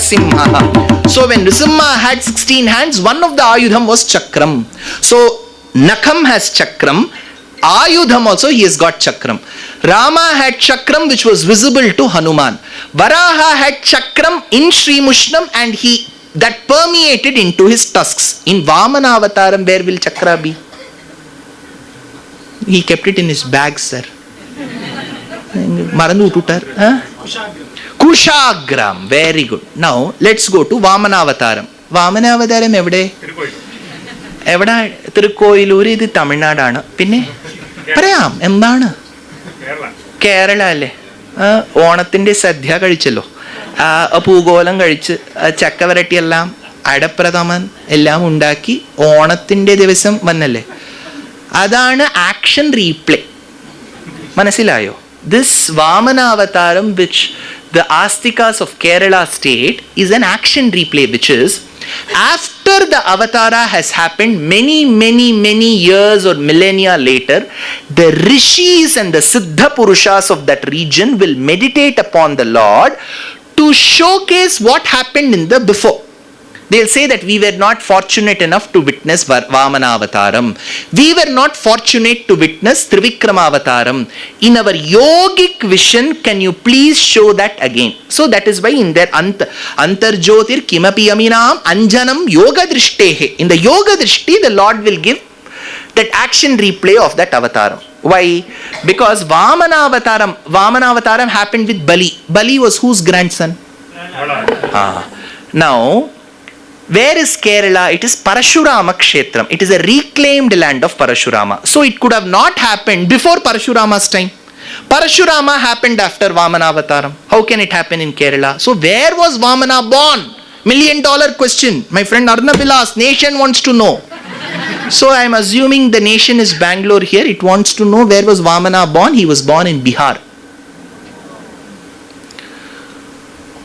Narasimha. So when Nrisimha had 16 hands, one of the Ayudham was Chakram. So Nakham has Chakram. Ayudham also he has got Chakram. Rama had Chakram which was visible to Hanuman. Varaha had Chakram in Sri Mushnam and that permeated into his tusks. In Vamana Avataram, where will Chakra be? He kept it in his bag, sir. Marandu tutar. Kushagram. Very good. Now, let's go to Vamana Avataram. Vamana Avataram evade? Evada Tirukoiluri, the Tamil Nadu. Pinne? Parayam, Embana. Kerala alle. Onathinte Sadhya kadichalo. Poogolam kadichu, Chakkavarati ellam, Adapradaman, ellam undaki, Onathinte Divasam vannalle. Adana action replay. Manasilayo. This Vamana Avataram, which the Astikas of Kerala state, is an action replay, which is after the Avatara has happened many years or millennia later, the Rishis and the Siddha Purushas of that region will meditate upon the Lord to showcase what happened in the before. They'll say that we were not fortunate enough to witness Vamana Avataram. We were not fortunate to witness Trivikrama Avataram. In our yogic vision, can you please show that again? So that is why in their Antarjyotir Kimapi Aminam Anjanam Yoga Drishtehe. In the Yoga Drishti, the Lord will give that action replay of that Avataram. Why? Because Vamana Avataram happened with Bali. Bali was whose grandson? Now, where is Kerala? It is Parashurama Kshetram. It is a reclaimed land of Parashurama. So it could have not happened before Parashurama's time. Parashurama happened after Vamana Avataram. How can it happen in Kerala? So where was Vamana born? $1 million question. My friend Arnabilas, nation wants to know. So I am assuming the nation is Bangalore here. It wants to know where was Vamana born. He was born in Bihar.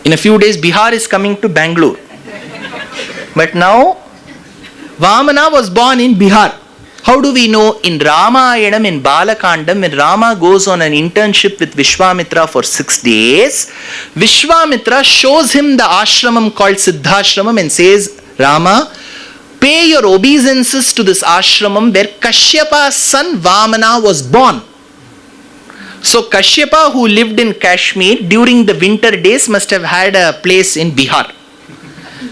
In a few days, Bihar is coming to Bangalore. But now, Vamana was born in Bihar. How do we know? In Ramayanam, in Balakandam, when Rama goes on an internship with Vishwamitra for 6 days, Vishwamitra shows him the ashramam called Siddhashramam and says, Rama, pay your obeisances to this ashramam where Kashyapa's son Vamana was born. So Kashyapa, who lived in Kashmir during the winter days, must have had a place in Bihar.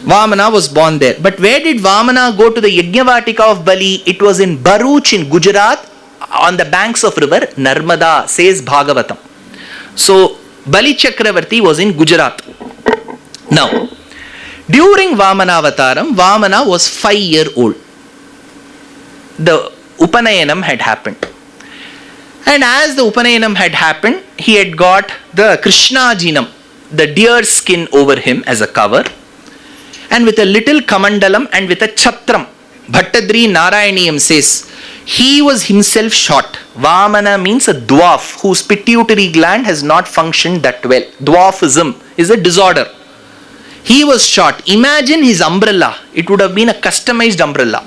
Vamana was born there. But where did Vamana go to the Yajnavatika of Bali? It was in Bharuch in Gujarat on the banks of river Narmada, says Bhagavatam. So Bali Chakravarti was in Gujarat. Now, during Vamana Avataram, Vamana was 5-year-old. The Upanayanam had happened. And as the Upanayanam had happened, he had got the Krishna Jinam, the deer skin over him as a cover. And with a little kamandalam and with a chatram, Bhattadri Narayaniyam says, he was himself shot. Vamana means a dwarf whose pituitary gland has not functioned that well. Dwarfism is a disorder. He was shot. Imagine his umbrella. It would have been a customized umbrella.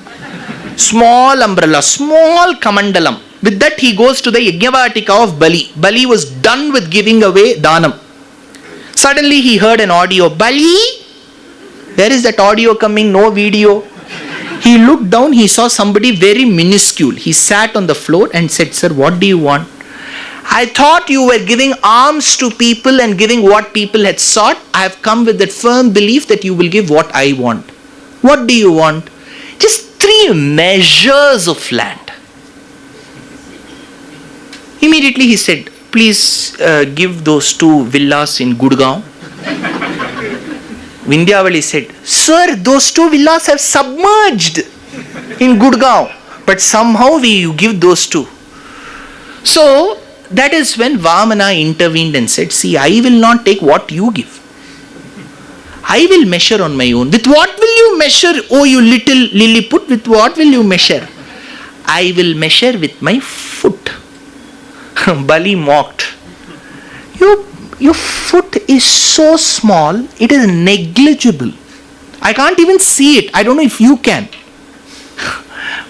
Small umbrella, small kamandalam. With that he goes to the Yajnavatika of Bali. Bali was done with giving away Dhanam. Suddenly he heard an audio. Bali? Where is that audio coming? No video. He looked down, he saw somebody very minuscule. He sat on the floor and said, Sir, what do you want? I thought you were giving alms to people and giving what people had sought. I have come with that firm belief that you will give what I want. What do you want? Just 3 measures of land. Immediately he said, please give those 2 villas in Gurgaon. Vindhyavali said, Sir, those 2 villas have submerged in Gurgaon. But somehow you give those 2. So, that is when Vamana intervened and said, see, I will not take what you give. I will measure on my own. With what will you measure, oh you little Lilliput? With what will you measure? I will measure with my foot. Bali mocked. Your foot is so small, it is negligible. I can't even see it. I don't know if you can.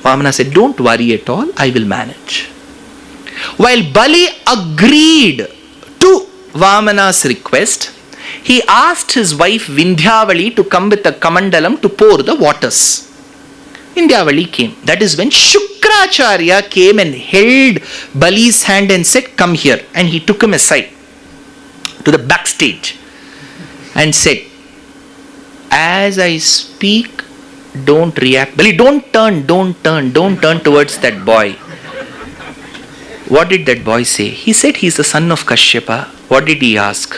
Vamana said, don't worry at all, I will manage. While Bali agreed to Vamana's request, he asked his wife Vindhyavali to come with a kamandalam to pour the waters. Vindhyavali came. That is when Shukracharya came and held Bali's hand and said, "Come here." And he took him aside to the backstage and said, "As I speak, don't react. Bali, don't turn towards that boy." What did that boy say? He said he's the son of Kashyapa. What did he ask?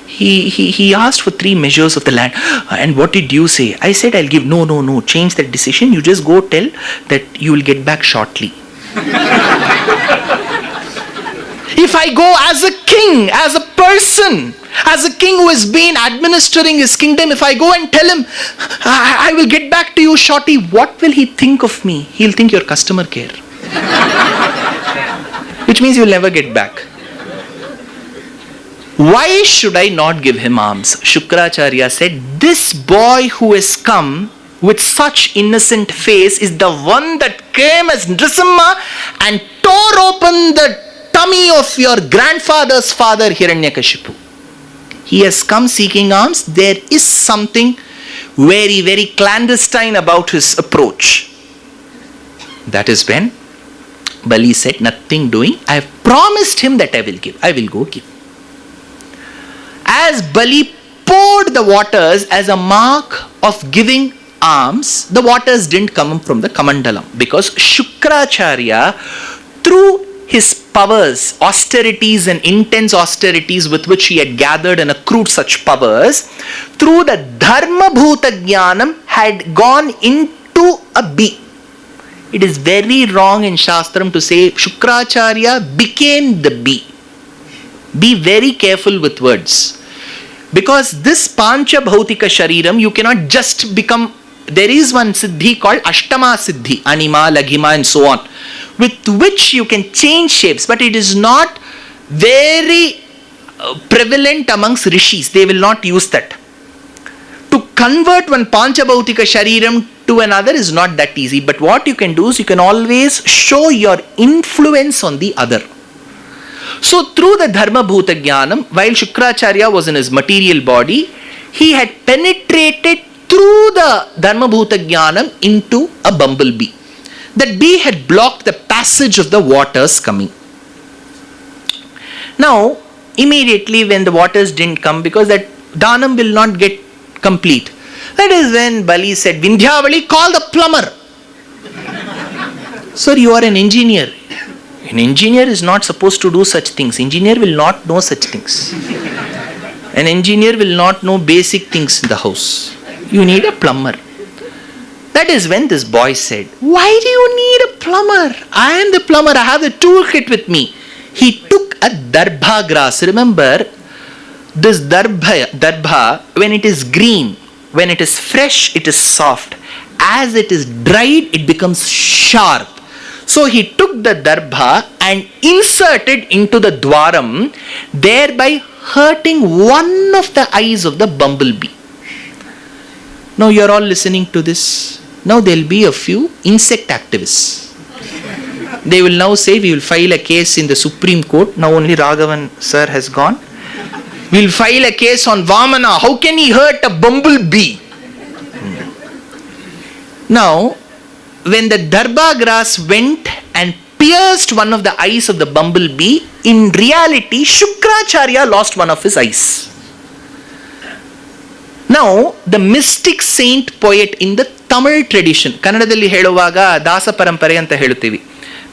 He asked for 3 measures of the land. And what did you say? I said, I'll give. No. Change that decision. You just go tell that you will get back shortly. If I go as a king, as a person, as a king who has been administering his kingdom, if I go and tell him, I will get back to you shortly, what will he think of me? He'll think you're customer care. Which means you'll never get back. Why should I not give him alms? Shukracharya said, this boy who has come with such innocent face is the one that came as Nrisimha and tore open the tummy of your grandfather's father Hiranyakashipu. He has come seeking alms. There is something very, very clandestine about his approach. That is when Bali said, nothing doing. I have promised him that I will give. I will go give. As Bali poured the waters as a mark of giving alms, the waters didn't come from the kamandalam because Shukracharya, through his powers, austerities and intense austerities with which he had gathered and accrued such powers, through the dharma bhuta jnanam had gone into a bee. It is very wrong in Shastram to say Shukracharya became the bee. Be very careful with words. Because this Pancha Bhautika Shariram, you cannot just become. There is one Siddhi called Ashtama Siddhi, Anima, Laghima and so on, with which you can change shapes, but it is not very prevalent amongst rishis. They will not use that. To convert one Pancha Bhautika Shariram to another is not that easy, but what you can do is you can always show your influence on the other. So through the Dharma Bhuta Jnanam, while Shukracharya was in his material body, he had penetrated through the Dharma Bhuta Jnanam into a bumblebee. That bee had blocked the passage of the waters coming. Now, immediately when the waters didn't come, because that Dhanam will not get complete, that is when Bali said, Vindhyavali, call the plumber. Sir, you are an engineer. An engineer is not supposed to do such things. Engineer will not know such things. An engineer will not know basic things in the house. You need a plumber. That is when this boy said, why do you need a plumber? I am the plumber. I have the toolkit with me. He took a darbha grass. Remember, this darbha, when it is green, when it is fresh, it is soft. As it is dried, it becomes sharp. So he took the darbha and inserted into the dwaram, thereby hurting one of the eyes of the bumblebee. Now you are all listening to this. Now there will be a few insect activists. They will now say, we will file a case in the Supreme Court. Now only Raghavan sir has gone. We will file a case on Vamana. How can he hurt a bumblebee? Now, when the darbha grass went and pierced one of the eyes of the bumblebee, in reality, Shukracharya lost one of his eyes. Now, the mystic saint poet in the Tamil tradition, Kannadalli heluvaga Dasa Parampare anta heluತ್ತೀವಿ.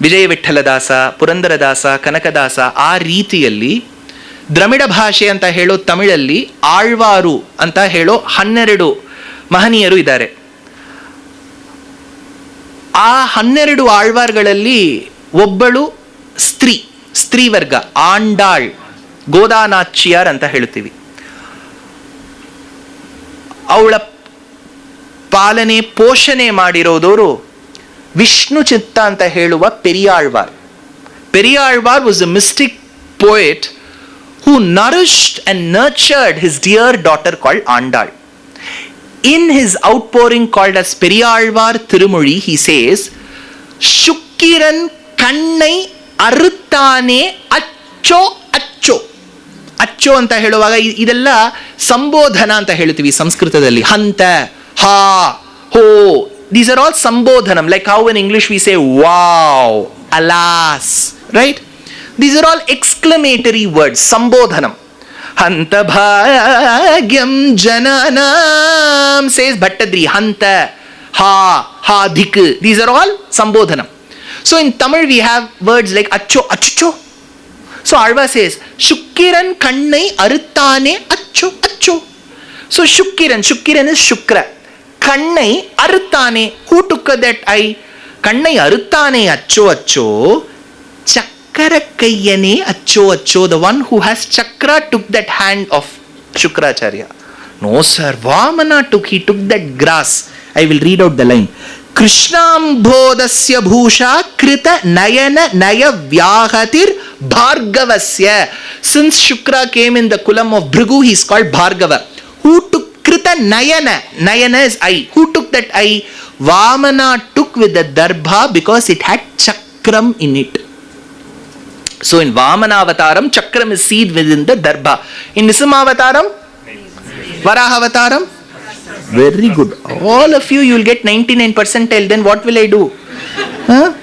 ವಿಜಯ ವಿಠ್ಠಲ ದಾಸ, ಪುರಂದರ ದಾಸ, ಕನಕದಾಸ, ಆ ರೀತಿಯಲ್ಲಿ ದ್ರಮಿಡ ಭಾಷೆ ಅಂತ ಹೇಳೋ ತಮಿಳಲ್ಲಿ ಆಳ್ವಾರು ಅಂತ ಹೇಳೋ 12 ಮಹನೀಯರು ಇದ್ದಾರೆ. ಆ 12 ಆಳ್ವಾರ್ಗಳಲ್ಲಿ ಒಬ್ಬಳು ಸ್ತ್ರೀ ವರ್ಗ, ಆಂಡಾಳ್, ಗೋದಾನಾಚ್ಯಾರ್ ಅಂತ ಹೇಳ್ತೀವಿ. ಅವಳ ಪಾಲನೆ ಪೋಷಣೆ ಮಾಡಿರೋದವರು ವಿಷ್ಣು ಚಿತ್ತ ಅಂತ ಹೇಳುವ ಪೆರಿಯಾಳ್ವಾರ್. Periyalvar was a mystic poet who nourished and nurtured his dear daughter called Andal. In his outpouring called as Periyalvar Tirumozhi, he says, Shukkiran kannai aruttane accho accho. ಅಚ್ಚೋ ಅಂತ ಹೇಳುವಾಗ ಇದೆಲ್ಲ ಸಂಬೋಧನ ಅಂತ ಹೇಳ್ತೀವಿ ಸಂಸ್ಕೃತದಲ್ಲಿ. ಹಂತ, ಹಾ, ಹೋ, these are all sambodhanam, like how in English we say wow, alas, right? These are all exclamatory words, sambodhanam. Hanta bhagyam jananam, says Bhattadri. Hanta, ha, ha, dik, these are all sambodhanam. So in Tamil we have words like acho, achucho. So Alva says shukkiran kannai aruttane acho, acho. So shukkiran is shukra. Kannai aruttane, who took that eye? Kannai aruttane acho, acho. Chakrakayyane acho, acho. The one who has chakra took that hand of Shukracharya. No sir, Vamana he took that grass. I will read out the line. Krishnambodasya bhusha krita nayana naya vyahatir bhargavasya. Since Shukra came in the kulam of Bhrigu, he is called Bhargava. Who took krita nayana? Nayana is eye. Who took that eye? Vamana took with the darbha because it had chakram in it. So in Vamana avataram, chakram is seen within the darbha. In Nisima avataram, Varaha avataram, very good. All of you will get 99 percentile. Then what will I do? Huh?